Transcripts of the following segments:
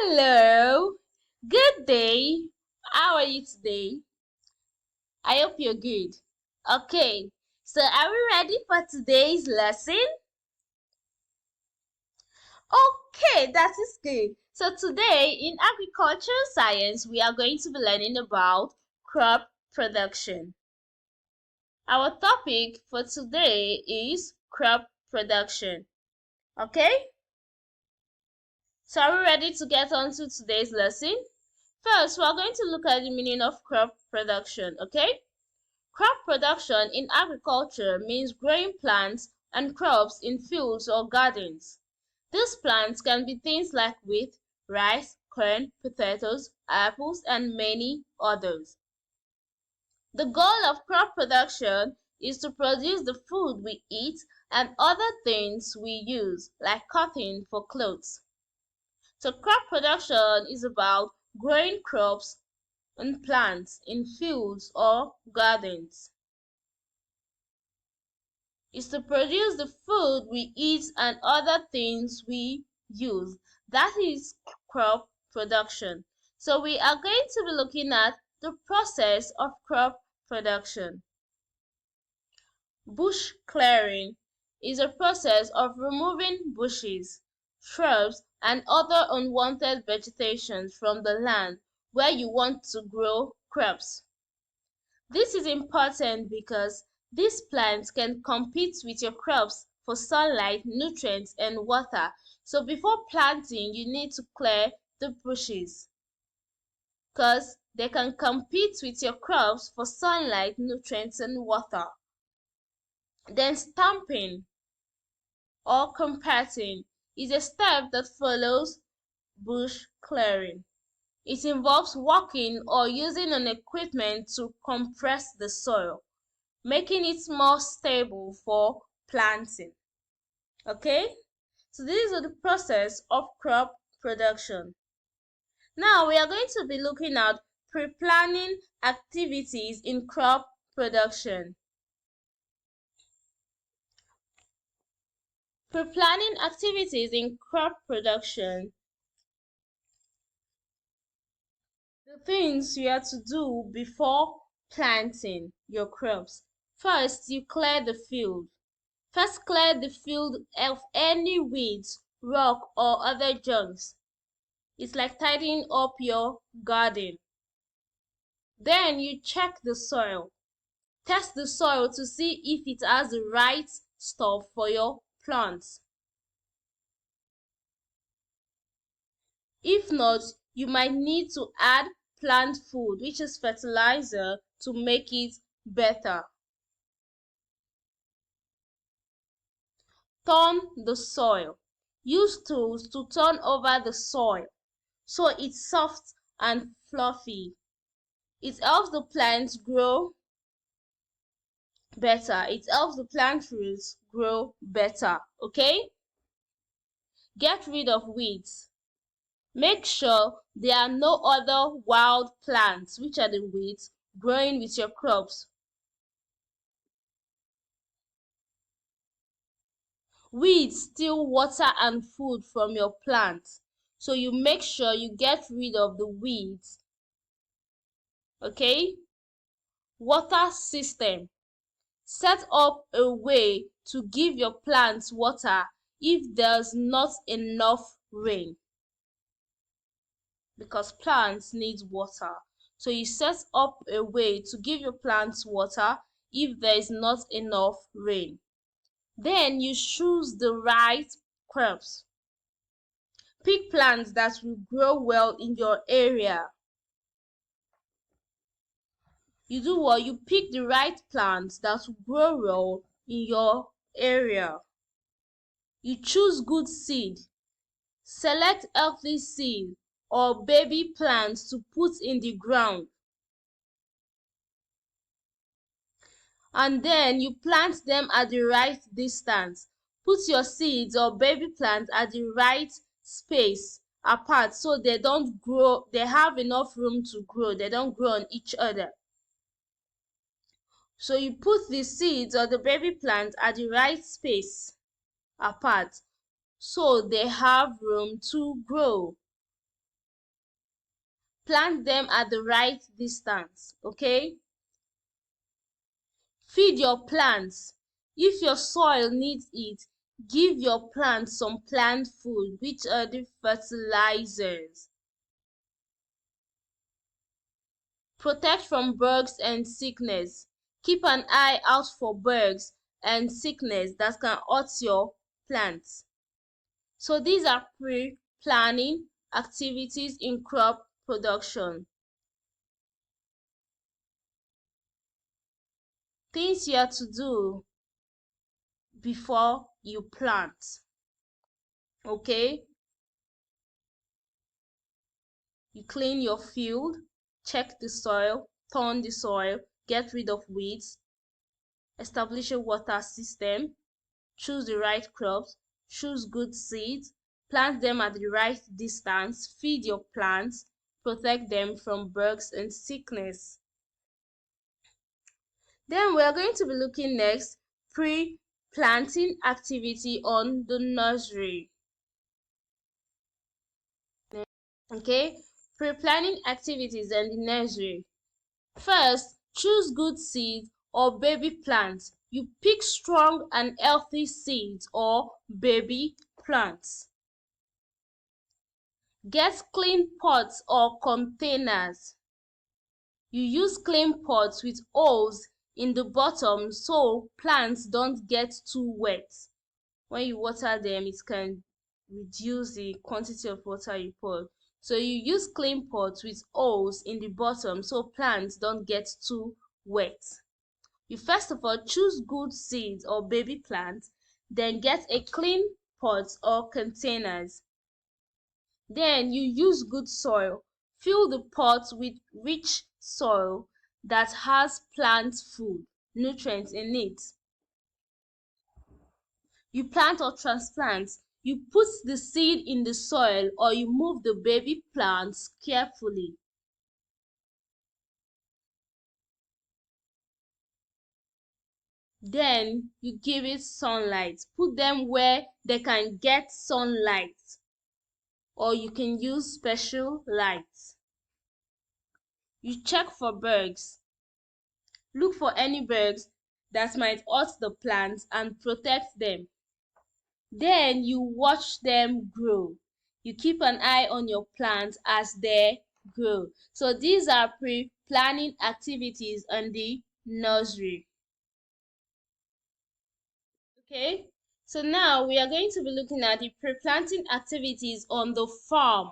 Hello, good day. How are you today? I hope you're good. Okay, so are we ready for today's lesson? Okay, that is good. So today in agricultural science, we are going to be learning about crop production. Our topic for today is crop production. Okay? So are we ready to get on to today's lesson? First, we are going to look at the meaning of crop production, okay? Crop production in agriculture means growing plants and crops in fields or gardens. These plants can be things like wheat, rice, corn, potatoes, apples, and many others. The goal of crop production is to produce the food we eat and other things we use, like cotton for clothes. So crop production is about growing crops and plants in fields or gardens. Is to produce the food we eat and other things we use. That is crop production. So we are going to be looking at the process of crop production. Bush clearing is a process of removing bushes, shrubs, and other unwanted vegetation from the land where you want to grow crops. This is important because these plants can compete with your crops for sunlight, nutrients, and water. So before planting, you need to clear the bushes because they can compete with your crops for sunlight, nutrients, and water. Then stamping or compacting is a step that follows bush clearing. It involves working or using an equipment to compress the soil, making it more stable for planting. Okay, so this is the process of crop production. Now we are going to be looking at pre-planning activities in crop production. Pre-planning activities in crop production. The things you have to do before planting your crops. First, you clear the field. First, clear the field of any weeds, rock, or other junks. It's like tidying up your garden. Then you check the soil. Test the soil to see if it has the right stuff for your plants. If not, you might need to add plant food, which is fertilizer, to make it better. Turn the soil. Use tools to turn over the soil so it's soft and fluffy. It helps the plants grow better. It helps the plant roots grow better. Okay? Get rid of weeds. Make sure there are no other wild plants, which are the weeds, growing with your crops. Weeds steal water and food from your plants, so you make sure you get rid of the weeds. Okay? Water system. Set up a way to give your plants water if there's not enough rain, because plants need water. So you set up a way to give your plants water if there is not enough rain. Then you choose the right crops. Pick plants that will grow well in your area. You do what? You pick the right plants that will grow well in your area. You choose good seed. Select healthy seed or baby plants to put in the ground. And then you plant them at the right distance. Put your seeds or baby plants at the right space apart so they don't grow, they have enough room to grow, they don't grow on each other. So you put the seeds or the baby plants at the right space apart so they have room to grow. Plant them at the right distance, okay? Feed your plants. If your soil needs it, give your plants some plant food, which are the fertilizers. Protect from bugs and sickness. Keep an eye out for bugs and sickness that can hurt your plants. So these are pre-planning activities in crop production. Things you have to do before you plant. Okay? You clean your field, check the soil, turn the soil, get rid of weeds, establish a water system, choose the right crops, choose good seeds, plant them at the right distance, feed your plants, protect them from bugs and sickness. Then we are going to be looking next pre-planting activity on the nursery. Okay, pre-planning activities in the nursery. First, choose good seeds or baby plants. You pick strong and healthy seeds or baby plants. Get clean pots or containers. You use clean pots with holes in the bottom so plants don't get too wet. When you water them, it can reduce the quantity of water you pour. So you use clean pots with holes in the bottom so plants don't get too wet. You first of all choose good seeds or baby plants, then get a clean pot or containers. Then you use good soil. Fill the pot with rich soil that has plant food, nutrients in it. You plant or transplant. You put the seed in the soil or you move the baby plants carefully. Then you give it sunlight. Put them where they can get sunlight, or you can use special lights. You check for bugs. Look for any bugs that might hurt the plants and protect them. Then you watch them grow. You keep an eye on your plants as they grow. So these are pre-planning activities on the nursery. Okay, so now we are going to be looking at the pre-planting activities on the farm.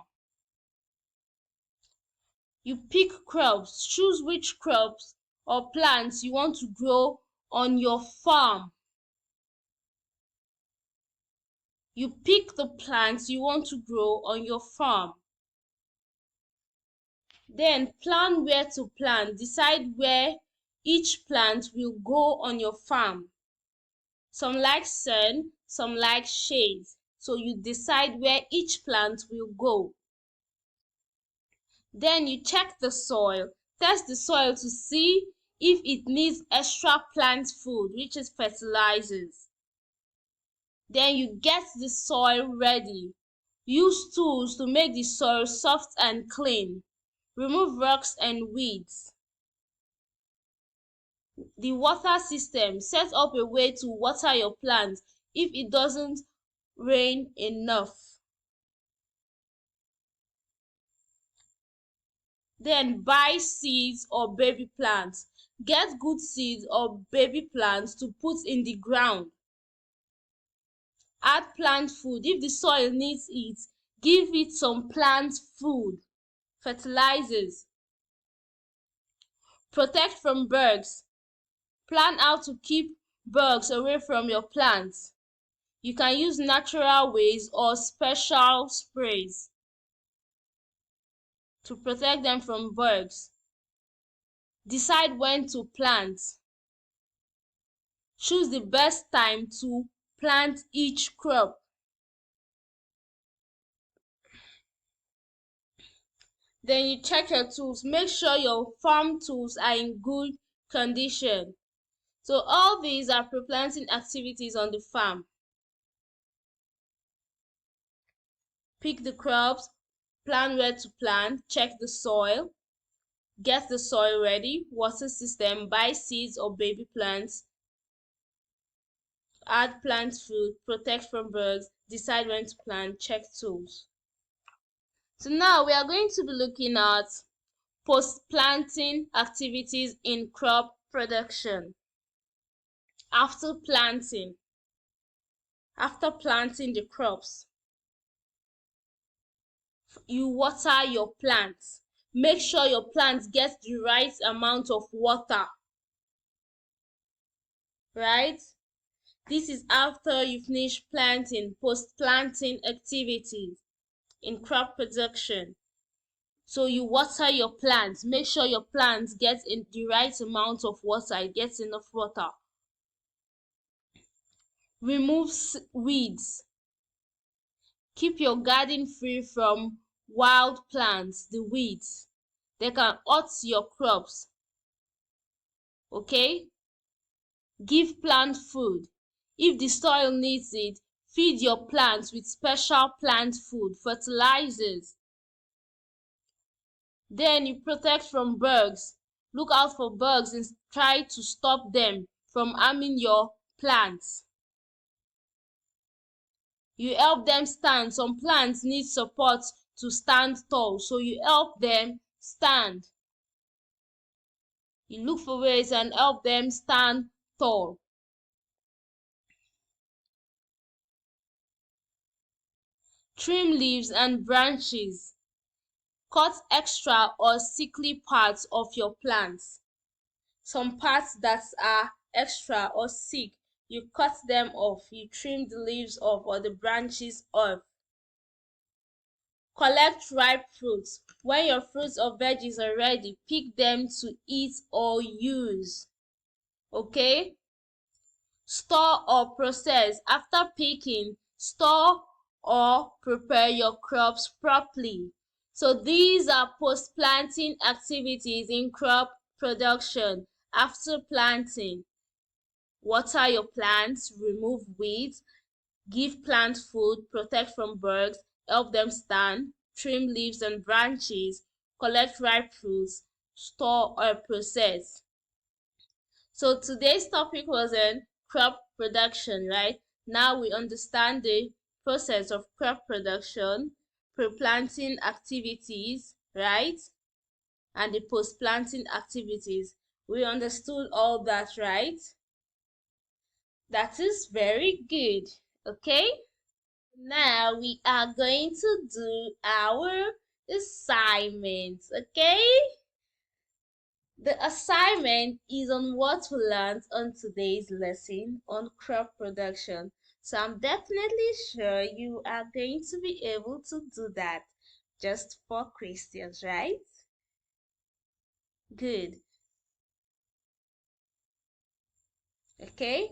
You pick crops. Choose which crops or plants you want to grow on your farm. You pick the plants you want to grow on your farm. Then plan where to plant. Decide where each plant will go on your farm. Some like sun, some like shade. So you decide where each plant will go. Then you check the soil. Test the soil to see if it needs extra plant food, which is fertilizers. Then you get the soil ready. Use tools to make the soil soft and clean. Remove rocks and weeds. The water system. Set up a way to water your plants if it doesn't rain enough. Then buy seeds or baby plants. Get good seeds or baby plants to put in the ground. Add plant food. If the soil needs it, give it some plant food, fertilizers. Protect from bugs. Plan how to keep bugs away from your plants. You can use natural ways or special sprays to protect them from bugs. Decide when to plant. Choose the best time to plant each crop. Then you check your tools. Make sure your farm tools are in good condition. So all these are pre-planting activities on the farm. Pick the crops, Plan where to plant, check the soil, get the soil ready, water system, buy seeds or baby plants, add plant food, protect from bugs, decide when to plant, check tools. So now we are going to be looking at post-planting activities in crop production. After planting the crops, you water your plants. Make sure your plants get the right amount of water, right? This is after you finish planting, post-planting activities in crop production. So you water your plants. Make sure your plants get in the right amount of water. It gets enough water. Remove weeds. Keep your garden free from wild plants, the weeds. They can hurt your crops. Okay? Give plant food. If the soil needs it, feed your plants with special plant food, fertilizers. Then you protect from bugs. Look out for bugs and try to stop them from harming your plants. You help them stand. Some plants need support to stand tall, so you help them stand. You look for ways and help them stand tall. Trim leaves and branches. Cut extra or sickly parts of your plants. Some parts that are extra or sick, you cut them off. You trim the leaves off or the branches off. Collect ripe fruits. When your fruits or veggies are ready, pick them to eat or use. Okay? Store or process. After picking, store or prepare your crops properly. So these are post-planting activities in crop production. After planting, water your plants, remove weeds, give plant food, protect from bugs, help them stand, trim leaves and branches, collect ripe fruits, store or process. So today's topic was crop production, right? Now we understand the process of crop production, pre-planting activities, right? And the post-planting activities. We understood all that, right? That is very good. Okay? Now we are going to do our assignment. Okay? The assignment is on what we learned on today's lesson on crop production. So I'm definitely sure you are going to be able to do that. Just 4 questions, right? Good. Okay.